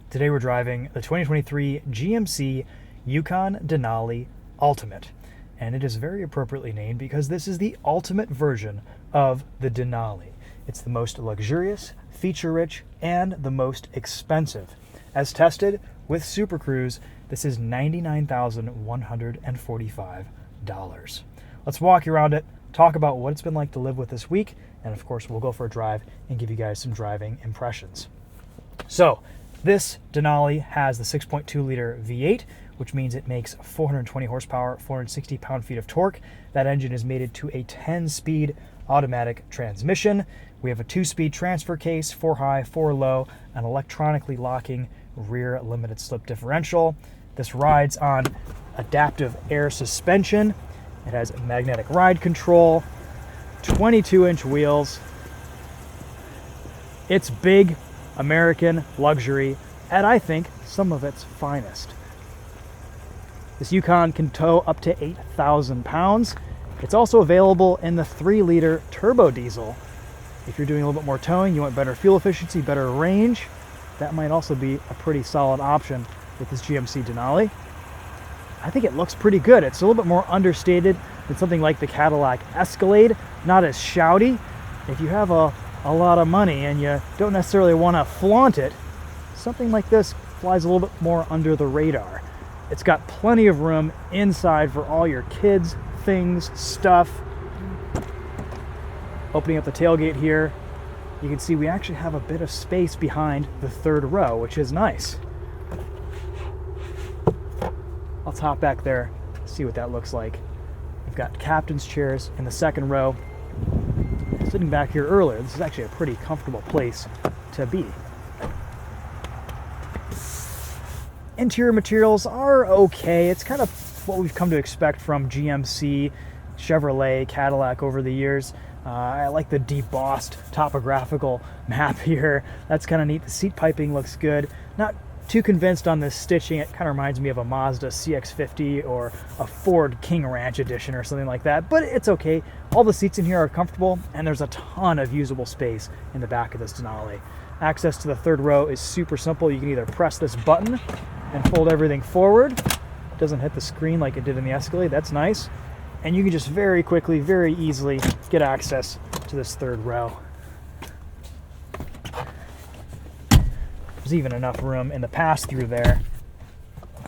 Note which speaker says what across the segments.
Speaker 1: Today we're driving the 2023 GMC Yukon Denali Ultimate, and it is very appropriately named because this is the ultimate version of the Denali. It's the most luxurious, feature-rich, and the most expensive. As tested with Super Cruise, this is $99,145. Let's walk you around it, talk about what it's been like to live with this week, and of course we'll go for a drive and give you guys some driving impressions. So, this Denali has the 6.2 liter V8, which means it makes 420 horsepower, 460 pound-feet of torque. That engine is mated to a 10-speed automatic transmission. We have a 2-speed transfer case, 4 high, 4 low, an electronically locking rear limited slip differential. This rides on adaptive air suspension. It has magnetic ride control, 22-inch wheels. It's big American luxury at, I think, some of its finest. This Yukon can tow up to 8,000 pounds. It's also available in the 3-liter turbo diesel. If you're doing a little bit more towing, you want better fuel efficiency, better range, that might also be a pretty solid option with this GMC Denali. I think it looks pretty good. It's a little bit more understated than something like the Cadillac Escalade, not as shouty. If you have a lot of money and you don't necessarily want to flaunt it, something like this flies a little bit more under the radar. It's got plenty of room inside for all your kids, things, stuff. Opening up the tailgate here, you can see we actually have a bit of space behind the third row, which is nice. Let's hop back there, see what that looks like. We've got captain's chairs in the second row. Sitting back here earlier, this is actually a pretty comfortable place to be. Interior materials are okay. It's kind of what we've come to expect from GMC, Chevrolet, Cadillac over the years. I like the debossed topographical map here. That's kind of neat. The seat piping looks good. Not too convinced on this stitching. It kind of reminds me of a Mazda CX-50 or a Ford King Ranch edition or something like that, but it's okay. All the seats in here are comfortable, and there's a ton of usable space in the back of this Denali. Access to the third row is super simple. You can either press this button and fold everything forward. It doesn't hit the screen like it did in the Escalade. That's nice. And you can just very quickly, very easily get access to this third row. There's even enough room in the pass-through there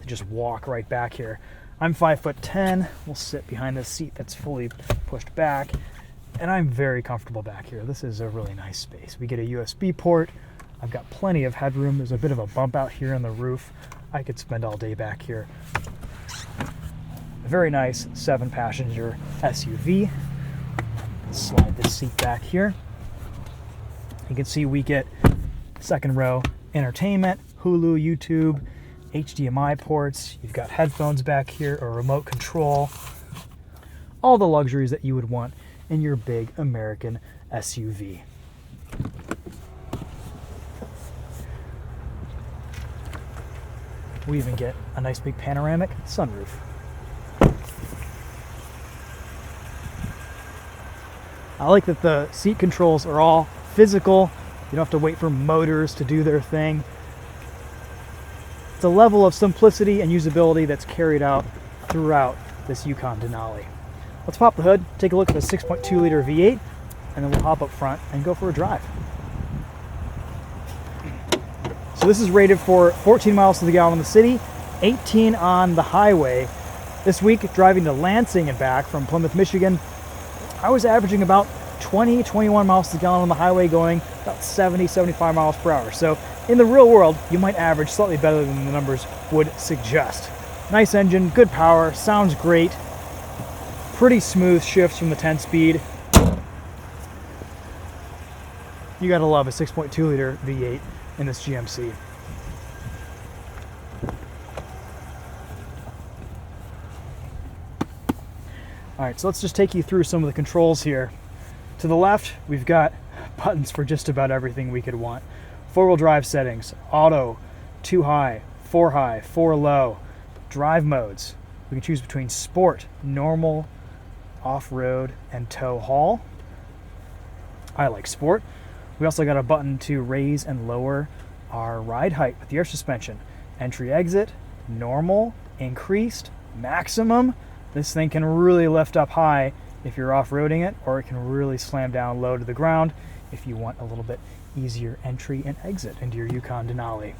Speaker 1: to just walk right back here. I'm 5'10". We'll sit behind this seat that's fully pushed back, and I'm very comfortable back here. This is a really nice space. We get a USB port. I've got plenty of headroom. There's a bit of a bump out here on the roof. I could spend all day back here. A very nice 7-passenger SUV. Slide this seat back here. You can see we get second row entertainment, Hulu, YouTube, HDMI ports. You've got headphones back here, a remote control. All the luxuries that you would want in your big American SUV. We even get a nice big panoramic sunroof. I like that the seat controls are all physical. You don't have to wait for motors to do their thing. It's a level of simplicity and usability that's carried out throughout this Yukon Denali. Let's pop the hood, take a look at the 6.2 liter V8, and then we'll hop up front and go for a drive. So this is rated for 14 miles to the gallon in the city, 18 on the highway. This week, driving to Lansing and back from Plymouth, Michigan, I was averaging about 21 miles to the gallon on the highway, going about 75 miles per hour. So in the real world, you might average slightly better than the numbers would suggest. Nice engine, good power, sounds great. Pretty smooth shifts from the 10-speed. You gotta love a 6.2 liter V8 in this GMC. All right, so let's just take you through some of the controls here. To the left, we've got buttons for just about everything we could want. 4-wheel drive settings, auto, 2 high, 4 low, drive modes. We can choose between sport, normal, off-road and tow haul. I like sport. We also got a button to raise and lower our ride height with the air suspension. Entry exit, normal, increased, maximum. This thing can really lift up high if you're off-roading it, or it can really slam down low to the ground if you want a little bit easier entry and exit into your Yukon Denali.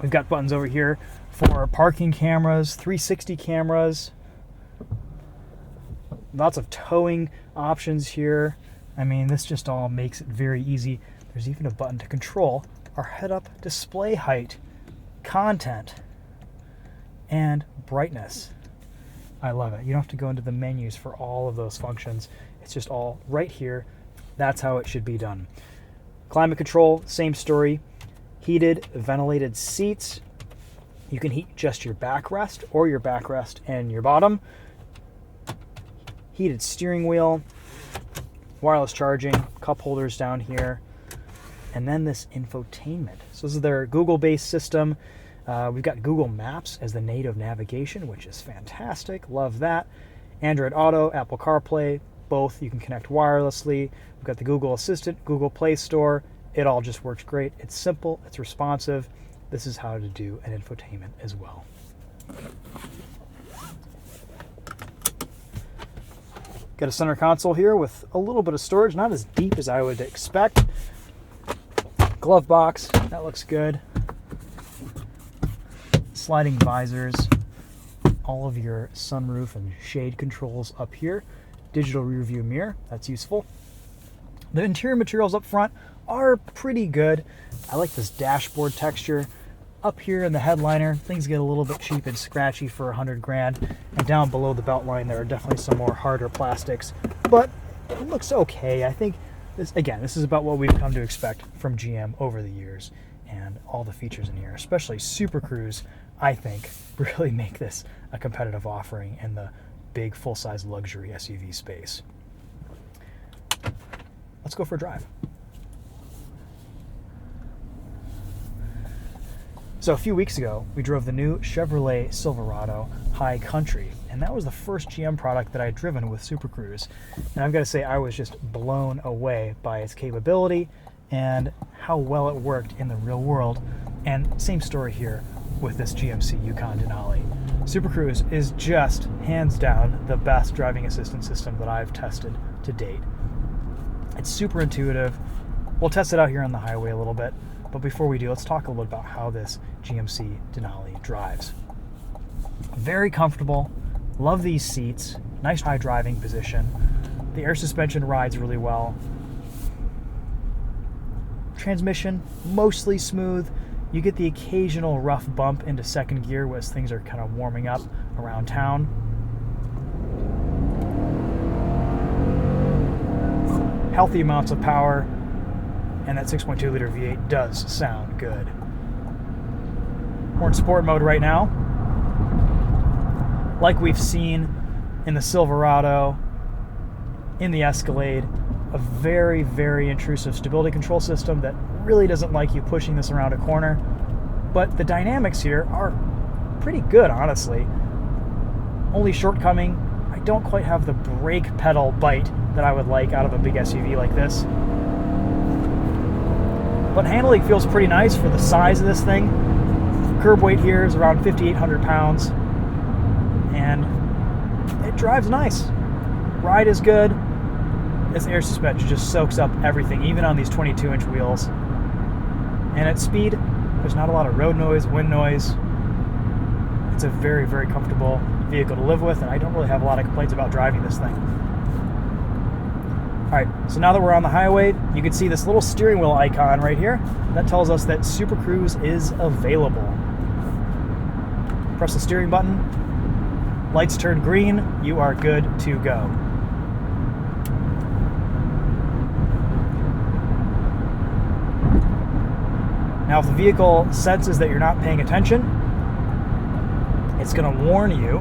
Speaker 1: We've got buttons over here for parking cameras, 360 cameras, lots of towing options here. I mean, this just all makes it very easy. There's even a button to control our head-up display height, content, and brightness. I love it. You don't have to go into the menus for all of those functions. It's just all right here. That's how it should be done. Climate control, same story. Heated, ventilated seats. You can heat just your backrest or your backrest and your bottom. Heated steering wheel, wireless charging, cup holders down here, and then this infotainment. So this is their Google-based system. We've got Google Maps as the native navigation, which is fantastic. Love that. Android Auto, Apple CarPlay, both you can connect wirelessly. We've got the Google Assistant, Google Play Store. It all just works great. It's simple, it's responsive. This is how to do an infotainment as well. Got a center console here with a little bit of storage, not as deep as I would expect. Glove box, that looks good. Sliding visors, all of your sunroof and shade controls up here. Digital rear view mirror, that's useful. The interior materials up front are pretty good. I like this dashboard texture. Up here in the headliner, things get a little bit cheap and scratchy for 100 grand. And down below the belt line, there are definitely some more harder plastics, but it looks okay. I think this is about what we've come to expect from GM over the years, and all the features in here, especially Super Cruise, I think really make this a competitive offering in the big full-size luxury SUV space. Let's go for a drive. So a few weeks ago, we drove the new Chevrolet Silverado High Country, and that was the first GM product that I had driven with Super Cruise. And I've got to say, I was just blown away by its capability and how well it worked in the real world. And same story here with this GMC Yukon Denali. Super Cruise is just hands down the best driving assistance system that I've tested to date. It's super intuitive. We'll test it out here on the highway a little bit. But before we do, let's talk a little about how this GMC Denali drives. Very comfortable. Love these seats. Nice high driving position. The air suspension rides really well. Transmission, mostly smooth. You get the occasional rough bump into second gear as things are kind of warming up around town. Healthy amounts of power. And that 6.2 liter V8 does sound good. We're in sport mode right now. Like we've seen in the Silverado, in the Escalade, a very, very intrusive stability control system that really doesn't like you pushing this around a corner. But the dynamics here are pretty good, honestly. Only shortcoming, I don't quite have the brake pedal bite that I would like out of a big SUV like this. But handling feels pretty nice for the size of this thing. Curb weight here is around 5,800 pounds. And it drives nice. Ride is good. This air suspension just soaks up everything, even on these 22-inch wheels. And at speed, there's not a lot of road noise, wind noise. It's a very, very comfortable vehicle to live with, and I don't really have a lot of complaints about driving this thing. All right, so now that we're on the highway, you can see this little steering wheel icon right here. That tells us that Super Cruise is available. Press the steering button. Lights turn green. You are good to go. Now, if the vehicle senses that you're not paying attention, it's going to warn you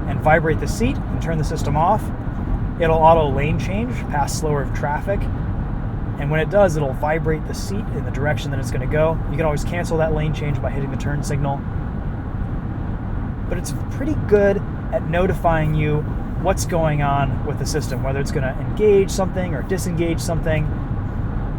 Speaker 1: and vibrate the seat and turn the system off. It'll auto lane change past slower traffic, and when it does, it'll vibrate the seat in the direction that it's going to go. You can always cancel that lane change by hitting the turn signal. but it's pretty good at notifying you what's going on with the system, whether it's going to engage something or disengage something.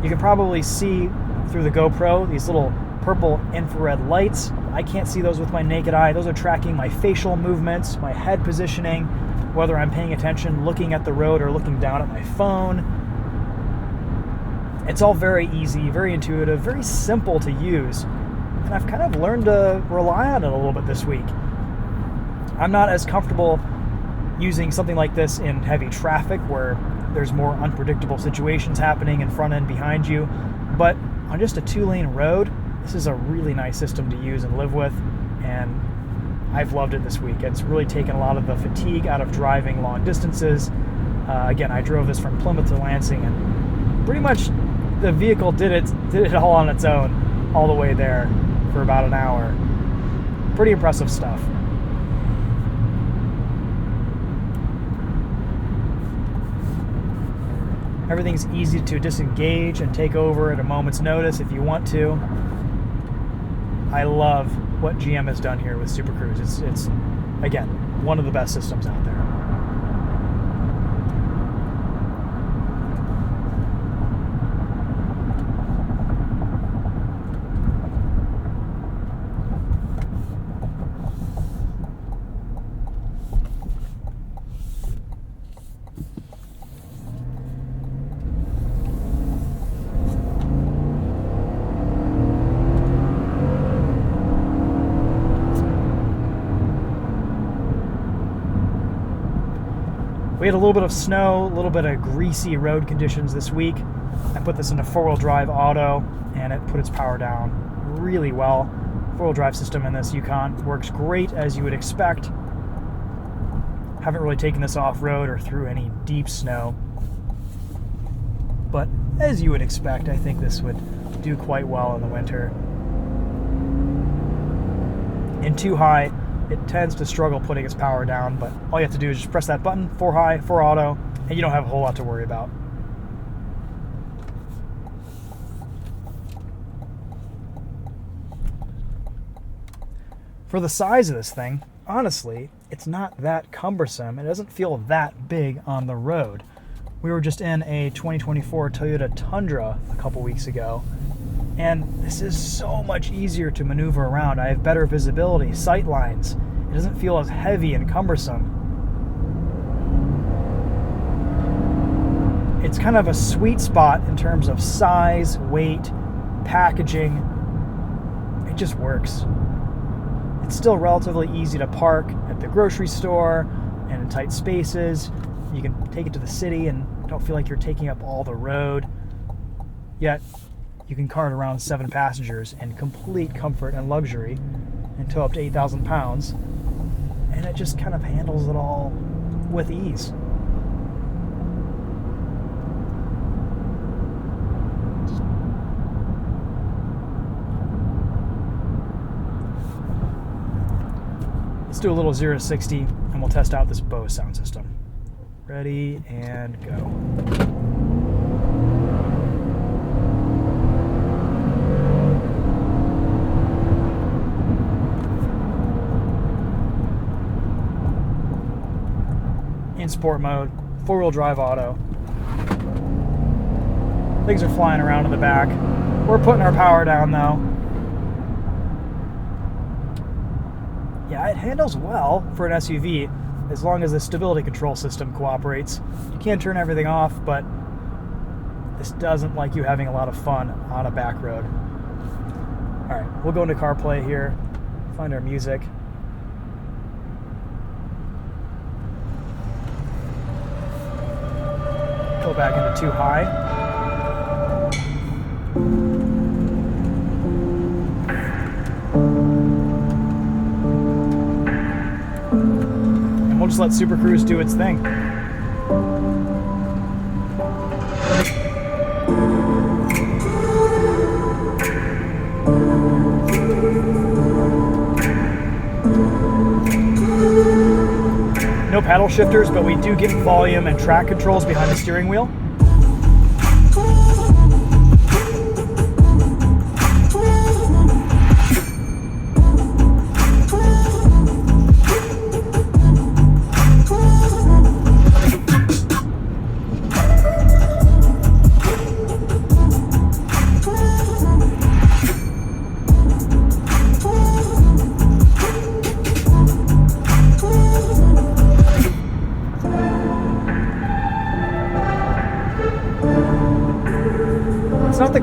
Speaker 1: You can probably see through the GoPro these little purple infrared lights. I can't see those with my naked eye. Those are tracking my facial movements, my head positioning, whether I'm paying attention, looking at the road, or looking down at my phone. It's all very easy, very intuitive, very simple to use, and I've kind of learned to rely on it a little bit this week. I'm not as comfortable using something like this in heavy traffic where there's more unpredictable situations happening in front and behind you, but on just a 2-lane road, this is a really nice system to use and live with, and I've loved it this week. It's really taken a lot of the fatigue out of driving long distances. Again, I drove this from Plymouth to Lansing, and pretty much the vehicle did it all on its own all the way there for about an hour. Pretty impressive stuff. Everything's easy to disengage and take over at a moment's notice if you want to. I love what GM has done here with Super Cruise. It's again, one of the best systems out there. We had a little bit of snow, a little bit of greasy road conditions this week. I put this into 4-wheel drive auto, and it put its power down really well. 4-wheel drive system in this Yukon works great, as you would expect. Haven't really taken this off-road or through any deep snow, but as you would expect, I think this would do quite well in the winter. In 2 high, it tends to struggle putting its power down, but all you have to do is just press that button, 4 high, 4 auto, and you don't have a whole lot to worry about. For the size of this thing, honestly, it's not that cumbersome. It doesn't feel that big on the road. We were just in a 2024 Toyota Tundra a couple weeks ago, and this is so much easier to maneuver around. I have better visibility, sight lines. It doesn't feel as heavy and cumbersome. It's kind of a sweet spot in terms of size, weight, packaging. It just works. It's still relatively easy to park at the grocery store and in tight spaces. You can take it to the city and don't feel like you're taking up all the road. Yet, you can cart around 7 passengers in complete comfort and luxury and tow up to 8,000 pounds. And it just kind of handles it all with ease. Let's do a little 0 to 60 and we'll test out this Bose sound system. Ready and go. In sport mode, 4-wheel drive auto. Things are flying around in the back. We're putting our power down though. Yeah, it handles well for an SUV as long as the stability control system cooperates. You can turn everything off, but this doesn't like you having a lot of fun on a back road. All right, we'll go into CarPlay here, find our music. Go back into 2 high. And we'll just let Super Cruise do its thing. No paddle shifters, but we do get volume and track controls behind the steering wheel.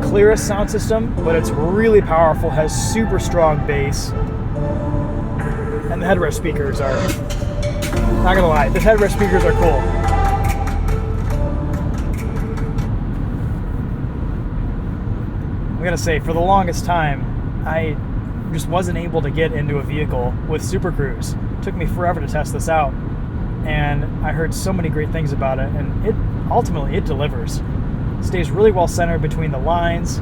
Speaker 1: clearest sound system, but it's really powerful, has super strong bass. And the headrest speakers are, not gonna lie, the headrest speakers are cool. I'm gonna say, for the longest time, I just wasn't able to get into a vehicle with Super Cruise. It took me forever to test this out, and I heard so many great things about it, and it ultimately delivers. It stays really well centered between the lines.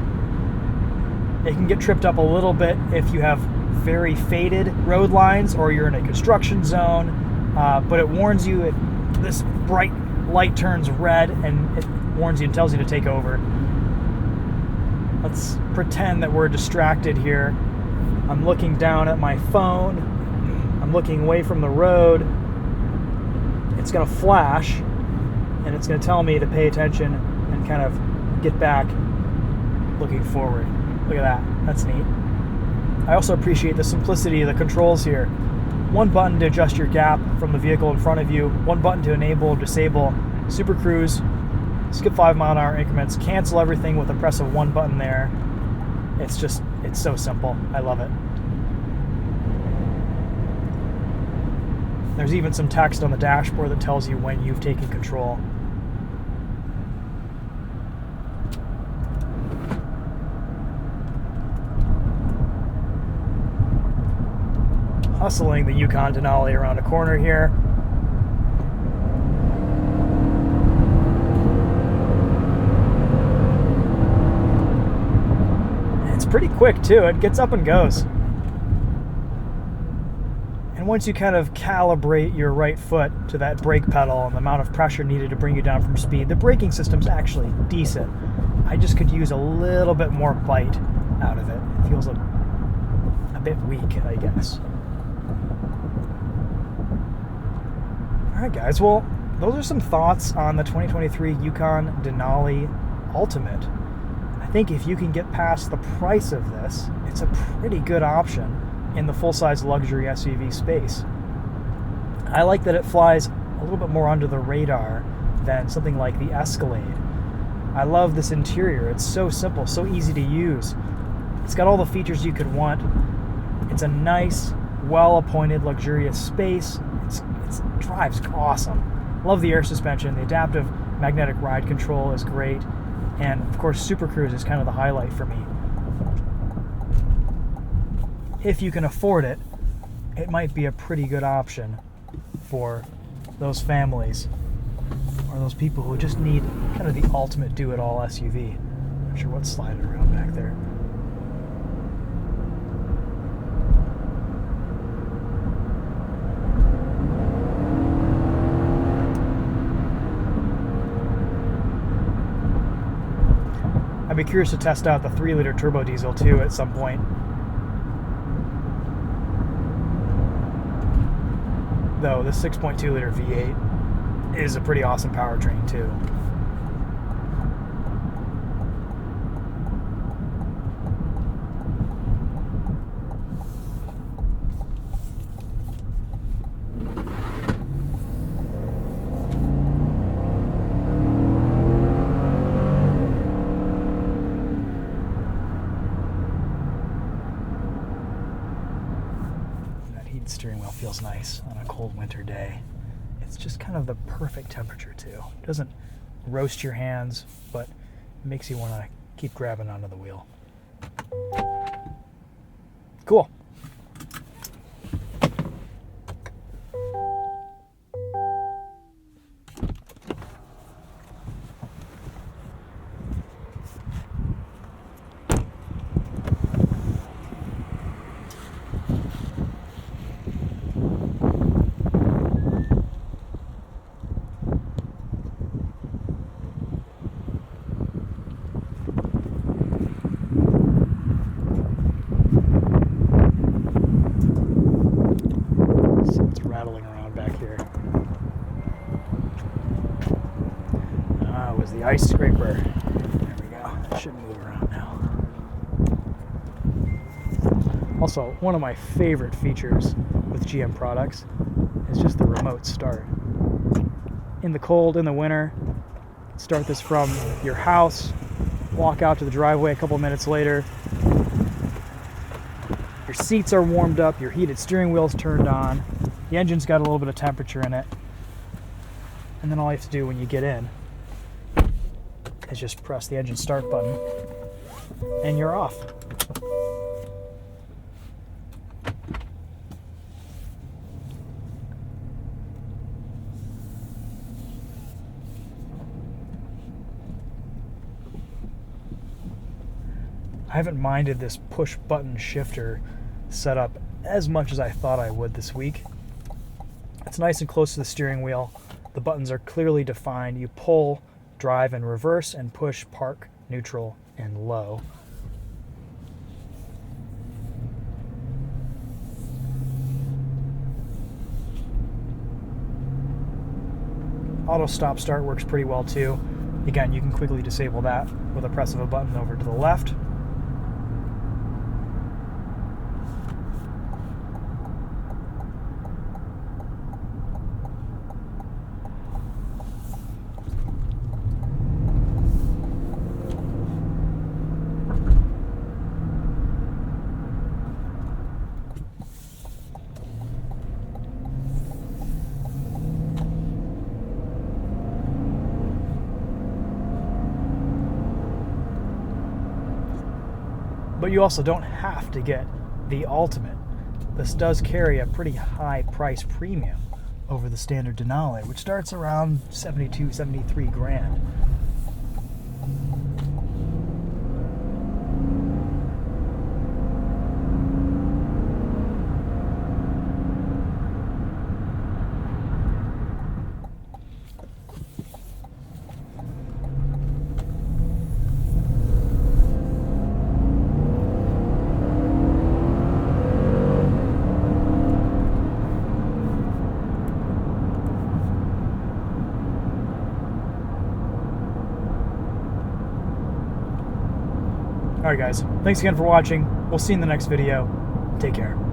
Speaker 1: It can get tripped up a little bit if you have very faded road lines or you're in a construction zone, but it warns you, this bright light turns red and it warns you and tells you to take over. Let's pretend that we're distracted here. I'm looking down at my phone. I'm looking away from the road. It's going to flash, and it's going to tell me to pay attention and kind of get back looking forward. Look at that. That's neat. I also appreciate the simplicity of the controls here. One button to adjust your gap from the vehicle in front of you. One button to enable or disable Super Cruise. Skip 5-mile-an-hour increments, cancel everything with the press of one button there. It's so simple. I love it. There's even some text on the dashboard that tells you when you've taken control. Hustling the Yukon Denali around a corner here. Pretty quick too. It gets up and goes. And once you kind of calibrate your right foot to that brake pedal and the amount of pressure needed to bring you down from speed, the braking system's actually decent. I just could use a little bit more bite out of it. It feels a bit weak, I guess. Alright guys, well, those are some thoughts on the 2023 Yukon Denali Ultimate. I think if you can get past the price of this, it's a pretty good option in the full-size luxury SUV space. I like that it flies a little bit more under the radar than something like the Escalade. I love this interior. It's so simple, so easy to use. It's got all the features you could want. It's a nice, well-appointed, luxurious space. It drives awesome. Love the air suspension. The adaptive magnetic ride control is great. And of course, Super Cruise is kind of the highlight for me. If you can afford it, it might be a pretty good option for those families or those people who just need kind of the ultimate do-it-all SUV. Not sure what's sliding around back there. I'd be curious to test out the 3-liter turbo diesel too at some point. Though the 6.2-liter V8 is a pretty awesome powertrain too. Steering wheel feels nice on a cold winter day. It's just kind of the perfect temperature too. It doesn't roast your hands, but it makes you want to keep grabbing onto the wheel. Cool. The ice scraper. There we go. It should move around now. Also, one of my favorite features with GM products is just the remote start. In the cold, in the winter, start this from your house, walk out to the driveway a couple minutes later. Your seats are warmed up, your heated steering wheel's turned on, the engine's got a little bit of temperature in it, and then all you have to do when you get in is just press the engine start button, and you're off. I haven't minded this push button shifter setup as much as I thought I would this week. It's nice and close to the steering wheel. The buttons are clearly defined. You pull, drive, and reverse, and push park, neutral, and low. Auto stop start works pretty well too. Again, you can quickly disable that with a press of a button over to the left. But you also don't have to get the Ultimate. This does carry a pretty high price premium over the standard Denali, which starts around 72, 73 grand. Alright guys, thanks again for watching. We'll see you in the next video. Take care.